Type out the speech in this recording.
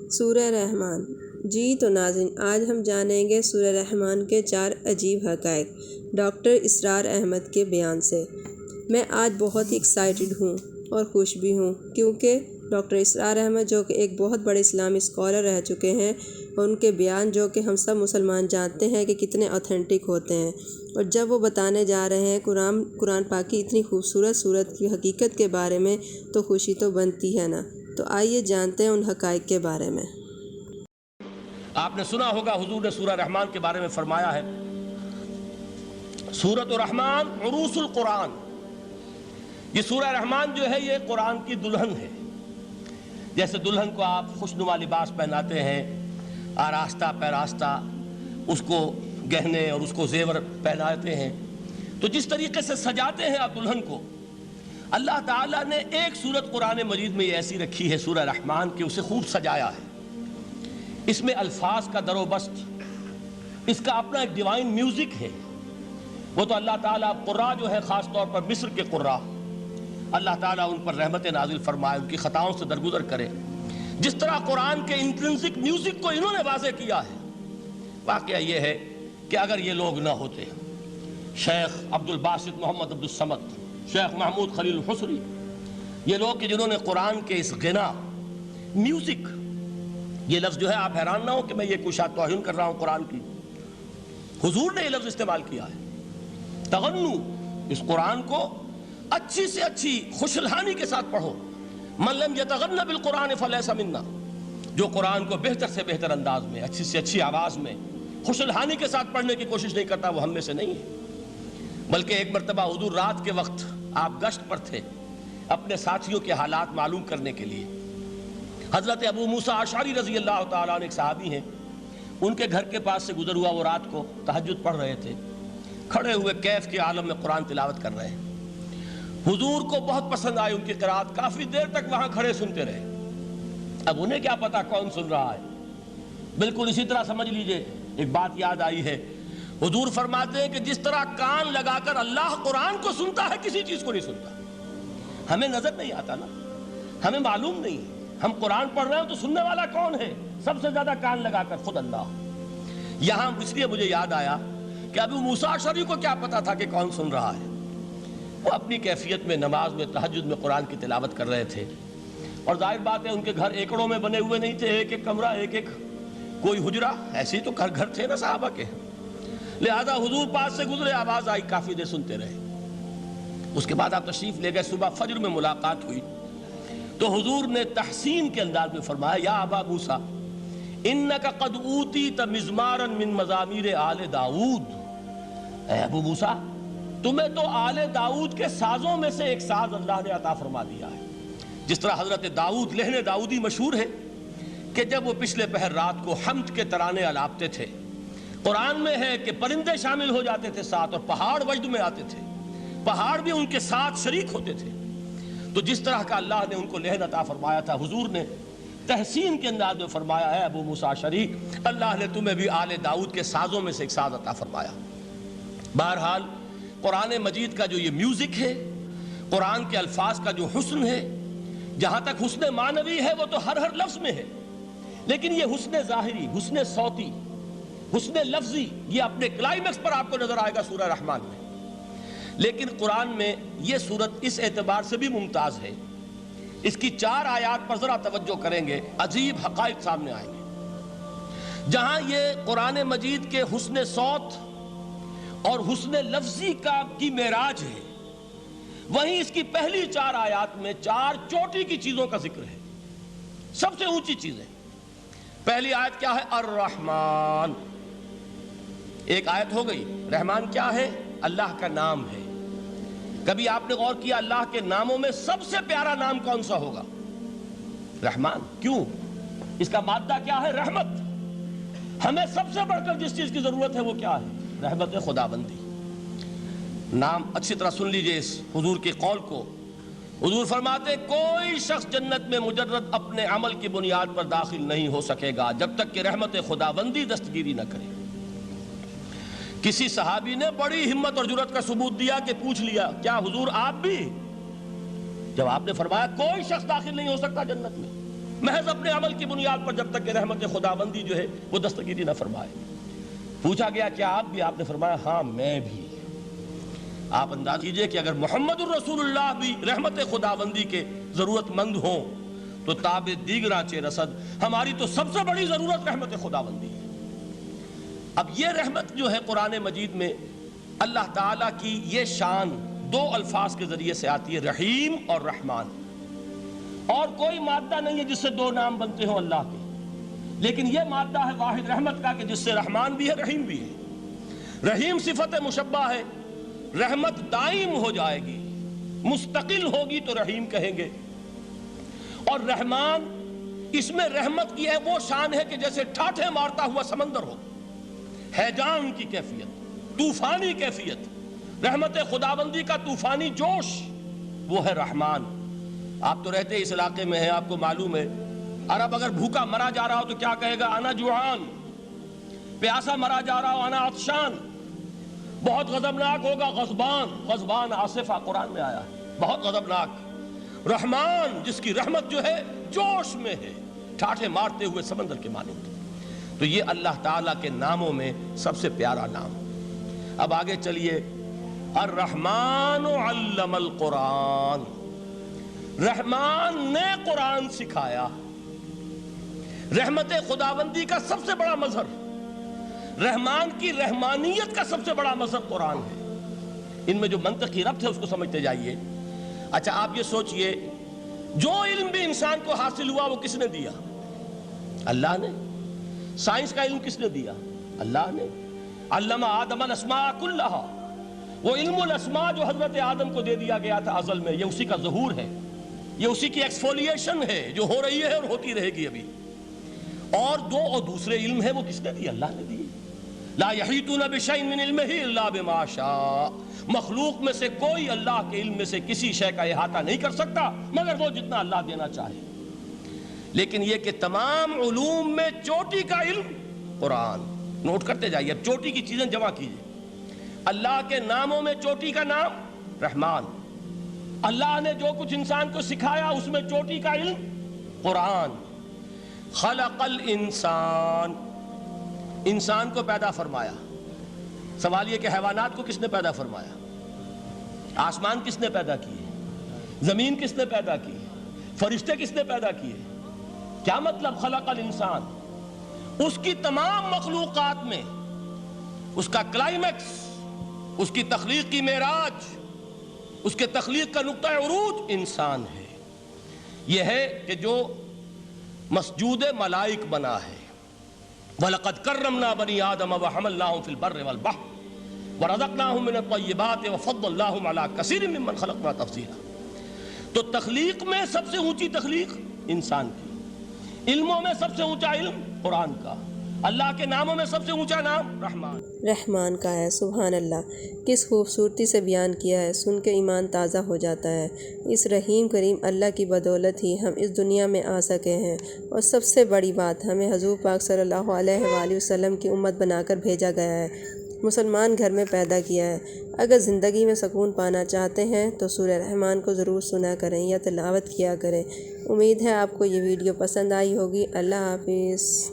سورہ رحمان۔ جی تو ناظرین، آج ہم جانیں گے سورہ رحمان کے 4 عجیب حقائق ڈاکٹر اسرار احمد کے بیان سے۔ میں آج بہت ہی ایکسائٹڈ ہوں اور خوش بھی ہوں، کیونکہ ڈاکٹر اسرار احمد جو کہ ایک بہت بڑے اسلامی اسکالر رہ چکے ہیں، اور ان کے بیان جو کہ ہم سب مسلمان جانتے ہیں کہ کتنے اوتھینٹک ہوتے ہیں، اور جب وہ بتانے جا رہے ہیں قرآن پاک کی اتنی خوبصورت صورت کی حقیقت کے بارے میں، تو خوشی تو بنتی ہے نا۔ تو آئیے جانتے ہیں ان حقائق کے بارے میں۔ آپ نے سنا ہوگا حضور نے سورہ رحمان کے بارے میں فرمایا ہے، سورۃ الرحمن عروس القرآن۔ یہ سورہ رحمان جو ہے یہ قرآن کی دلہن ہے۔ جیسے دلہن کو آپ خوشنما لباس پہناتے ہیں، آراستہ پیراستہ اس کو گہنے اور اس کو زیور پہناتے ہیں، تو جس طریقے سے سجاتے ہیں آپ دلہن کو، اللہ تعالیٰ نے ایک سورت قرآن مجید میں یہ ایسی رکھی ہے سورہ رحمان کہ اسے خوب سجایا ہے۔ اس میں الفاظ کا در و بست، اس کا اپنا ایک ڈیوائن میوزک ہے۔ وہ تو اللہ تعالیٰ قراء جو ہے، خاص طور پر مصر کے قراء، اللہ تعالیٰ ان پر رحمت نازل فرمائے، ان کی خطاؤں سے درگزر کرے۔ جس طرح قرآن کے انٹرنسک میوزک کو انہوں نے واضح کیا ہے، واقعہ یہ ہے کہ اگر یہ لوگ نہ ہوتے، شیخ عبد الباسط محمد عبد الصمد، شیخ محمود خلیل الحصری، یہ لوگ کہ جنہوں نے قرآن کے اس غنا، میوزک، یہ لفظ جو ہے آپ حیران نہ ہو کہ میں یہ کوئی شاید توہین کر رہا ہوں قرآن کی، حضور نے یہ لفظ استعمال کیا ہے، تغنو، اس قرآن کو اچھی سے اچھی خوشلہانی کے ساتھ پڑھو۔ من لم یتغن بالقرآن فلیس منا، جو قرآن کو بہتر سے بہتر انداز میں، اچھی سے اچھی آواز میں، خوشلہانی کے ساتھ پڑھنے کی کوشش نہیں کرتا، وہ ہم میں سے نہیں ہے۔ بلکہ ایک مرتبہ حضور رات کے وقت آپ گشت پر تھے اپنے ساتھیوں کے حالات معلوم کرنے کے لیے۔ حضرت ابو موسیٰ اشعری رضی اللہ تعالیٰ عنہ ایک صحابی ہیں، ان کے گھر کے پاس سے گزر ہوا، وہ رات کو تہجد پڑھ رہے تھے، کھڑے ہوئے کیف کے عالم میں قرآن تلاوت کر رہے ہیں۔ حضور کو بہت پسند آئی ان کی قرات، کافی دیر تک وہاں کھڑے سنتے رہے۔ اب انہیں کیا پتا کون سن رہا ہے، بالکل اسی طرح سمجھ لیجئے ایک بات یاد آئی ہے، حضور فرماتے ہیں کہ جس طرح کان لگا کر اللہ قرآن کو سنتا ہے، کسی چیز کو نہیں سنتا۔ ہمیں نظر نہیں آتا نا، ہمیں معلوم نہیں، ہم قرآن پڑھ رہے ہیں تو سننے والا کون ہے؟ سب سے زیادہ کان لگا کر خود اللہ۔ یہاں اس لیے مجھے یاد آیا کہ ابو موسیٰ اشعری کو کیا پتا تھا کہ کون سن رہا ہے؟ وہ اپنی کیفیت میں نماز میں تہجد میں قرآن کی تلاوت کر رہے تھے، اور ظاہر بات ہے ان کے گھر ایکڑوں میں بنے ہوئے نہیں تھے، ایک ایک کمرہ، ایک ایک کوئی حجرہ، ایسے تو گھر تھے نا صحابہ کے، لہذا حضور پاس سے گزرے، آواز آئی، کافی دیر سنتے رہے۔ اس کے بعد آپ تشریف لے گئے، صبح فجر میں ملاقات ہوئی تو حضور نے تحسین کے انداز میں فرمایا، یا ابا موسیٰ انک قد اوتیت مزمارا من مزامیر آل داؤد، اے ابو موسیٰ تمہیں تو آل داؤد کے سازوں میں سے ایک ساز اللہ نے عطا فرما دیا ہے۔ جس طرح حضرت داؤد، لہن داؤدی مشہور ہے کہ جب وہ پچھلے پہر رات کو حمد کے ترانے الاپتے تھے، قرآن میں ہے کہ پرندے شامل ہو جاتے تھے ساتھ، اور پہاڑ وجد میں آتے تھے، پہاڑ بھی ان کے ساتھ شریک ہوتے تھے۔ تو جس طرح کا اللہ نے ان کو لہن عطا فرمایا تھا، حضور نے تحسین کے انداز میں فرمایا ہے، ابو موسیٰ اشعری اللہ نے تمہیں بھی آل داؤد کے سازوں میں سے ایک ساز عطا فرمایا۔ بہرحال قرآن مجید کا جو یہ میوزک ہے، قرآن کے الفاظ کا جو حسن ہے، جہاں تک حسن معنوی ہے وہ تو ہر لفظ میں ہے، لیکن یہ حسن ظاہری، حسن صوتی، حسن لفظی، یہ اپنے کلائمیکس پر آپ کو نظر آئے گا سورہ رحمان میں۔ لیکن قرآن میں یہ سورت اس اعتبار سے بھی ممتاز ہے، اس کی 4 آیات پر ذرا توجہ کریں گے، عجیب حقائق سامنے آئیں گے۔ جہاں یہ قرآن مجید کے حسن صوت اور حسن لفظی کی معراج ہے، وہیں اس کی پہلی 4 آیات میں 4 چوٹی کی چیزوں کا ذکر ہے، سب سے اونچی چیزیں۔ پہلی آیت کیا ہے؟ الرحمن، ایک آیت ہو گئی۔ رحمان کیا ہے؟ اللہ کا نام ہے۔ کبھی آپ نے غور کیا اللہ کے ناموں میں سب سے پیارا نام کون سا ہوگا؟ رحمان۔ کیوں؟ اس کا مادہ کیا ہے؟ رحمت۔ ہمیں سب سے بڑھ کر جس چیز کی ضرورت ہے وہ کیا ہے؟ رحمت خداوندی۔ نام اچھی طرح سن لیجئے اس حضور کے قول کو۔ حضور فرماتے کوئی شخص جنت میں مجرد اپنے عمل کی بنیاد پر داخل نہیں ہو سکے گا جب تک کہ رحمت خداوندی دستگیری نہ کرے۔ کسی صحابی نے بڑی ہمت اور جرأت کا ثبوت دیا کہ پوچھ لیا، کیا حضور آپ بھی؟ جب آپ نے فرمایا کوئی شخص داخل نہیں ہو سکتا جنت میں، محض اپنے عمل کی بنیاد پر جب تک کہ رحمت خداوندی جو ہے وہ دستگیری نہ فرمائے۔ پوچھا گیا کیا آپ بھی؟ آپ نے فرمایا ہاں میں بھی۔ آپ انداز کیجئے کہ اگر محمد الرسول اللہ بھی رحمت خداوندی کے ضرورت مند ہوں تو تاب دیگراں چے رسد، ہماری تو سب سے بڑی ضرورت رحمت خداوندی ہے۔ اب یہ رحمت جو ہے قرآن مجید میں اللہ تعالیٰ کی یہ شان دو الفاظ کے ذریعے سے آتی ہے، رحیم اور رحمان۔ اور کوئی مادہ نہیں ہے جس سے دو نام بنتے ہوں اللہ کے، لیکن یہ مادہ ہے واحد رحمت کا کہ جس سے رحمان بھی ہے رحیم بھی ہے۔ رحیم صفت مشبہ ہے، رحمت دائم ہو جائے گی، مستقل ہوگی تو رحیم کہیں گے۔ اور رحمان، اس میں رحمت کی ہے وہ شان ہے کہ جیسے ٹھاٹھے مارتا ہوا سمندر ہو، ہیجان کی کیفیت، طوفانی کیفیت، رحمت خداوندی کا طوفانی جوش، وہ ہے رحمان۔ آپ تو رہتے اس علاقے میں ہیں، آپ کو معلوم ہے عرب اگر بھوکا مرا جا رہا ہو تو کیا کہے گا؟ انا جوعان۔ پیاسا مرا جا رہا ہو انا عطشان۔ بہت غضبناک ہوگا غضبان، غضبان آصفہ قرآن میں آیا ہے، بہت غضبناک۔ رحمان جس کی رحمت جو ہے جوش میں ہے، ٹھاٹھے مارتے ہوئے سمندر کے مانند۔ تو یہ اللہ تعالیٰ کے ناموں میں سب سے پیارا نام۔ اب آگے چلیے، الرحمن علم القرآن، رحمان نے قرآن سکھایا۔ رحمت خداوندی کا سب سے بڑا مظہر، رحمان کی رحمانیت کا سب سے بڑا مظہر قرآن ہے۔ ان میں جو منطقی ربط ہے اس کو سمجھتے جائیے۔ اچھا آپ یہ سوچئے، جو علم بھی انسان کو حاصل ہوا وہ کس نے دیا؟ اللہ نے۔ سائنس کا علم کس نے دیا؟ اللہ نے۔ علم آدم الاسماء کلہا، وہ علم الاسماء جو حضرت آدم کو دے دیا گیا تھا ازل میں، یہ اسی کا ظہور ہے، یہ اسی کی ایکسفولیشن ہے جو ہو رہی ہے اور ہوتی رہے گی ابھی۔ اور دوسرے علم ہے وہ کس نے دی؟ اللہ نے دی۔ لا یحیطون بشیء من علمہ الا بما شاء، مخلوق میں سے کوئی اللہ کے علم میں سے کسی شے کا احاطہ نہیں کر سکتا مگر وہ جتنا اللہ دینا چاہے۔ لیکن یہ کہ تمام علوم میں چوٹی کا علم قرآن۔ نوٹ کرتے جائیے، اب چوٹی کی چیزیں جمع کیجئے۔ اللہ کے ناموں میں چوٹی کا نام رحمان، اللہ نے جو کچھ انسان کو سکھایا اس میں چوٹی کا علم قرآن۔ خلق الانسان، انسان کو پیدا فرمایا۔ سوال یہ کہ حیوانات کو کس نے پیدا فرمایا؟ آسمان کس نے پیدا کیے؟ زمین کس نے پیدا کی؟ فرشتے کس نے پیدا کیے؟ کیا مطلب خلق الانسان؟ اس کی تمام مخلوقات میں اس کا کلائمیکس، اس کی تخلیق کی معراج، اس کے تخلیق کا نقطہ عروج انسان ہے۔ یہ ہے کہ جو مسجود ملائک بنا ہے۔ وَلَقَدْ كَرَّمْنَا بَنِي آدَمَ وَحَمَلْنَاهُمْ فِي الْبَرِّ وَالْبَحْرِ وَرَزَقْنَاهُمْ مِنَ الطَّيِّبَاتِ وَفَضَّلْنَاهُمْ عَلَى كَثِيرٍ مِّمَّنْ خَلَقْنَا تَفْضِيلًا۔ تو تخلیق میں سب سے اونچی تخلیق انسان کی، علموں میں سب سے اونچا علم قرآن کا، اللہ کے ناموں میں سب سے اونچا نام رحمان۔ رحمان کا ہے، سبحان اللہ، کس خوبصورتی سے بیان کیا ہے، سن کے ایمان تازہ ہو جاتا ہے۔ اس رحیم کریم اللہ کی بدولت ہی ہم اس دنیا میں آ سکے ہیں، اور سب سے بڑی بات، ہمیں حضور پاک صلی اللہ علیہ وآلہ وسلم کی امت بنا کر بھیجا گیا ہے، مسلمان گھر میں پیدا کیا ہے۔ اگر زندگی میں سکون پانا چاہتے ہیں تو سورہ رحمان کو ضرور سنا کریں یا تلاوت کیا کریں۔ امید ہے آپ کو یہ ویڈیو پسند آئی ہوگی۔ اللہ حافظ۔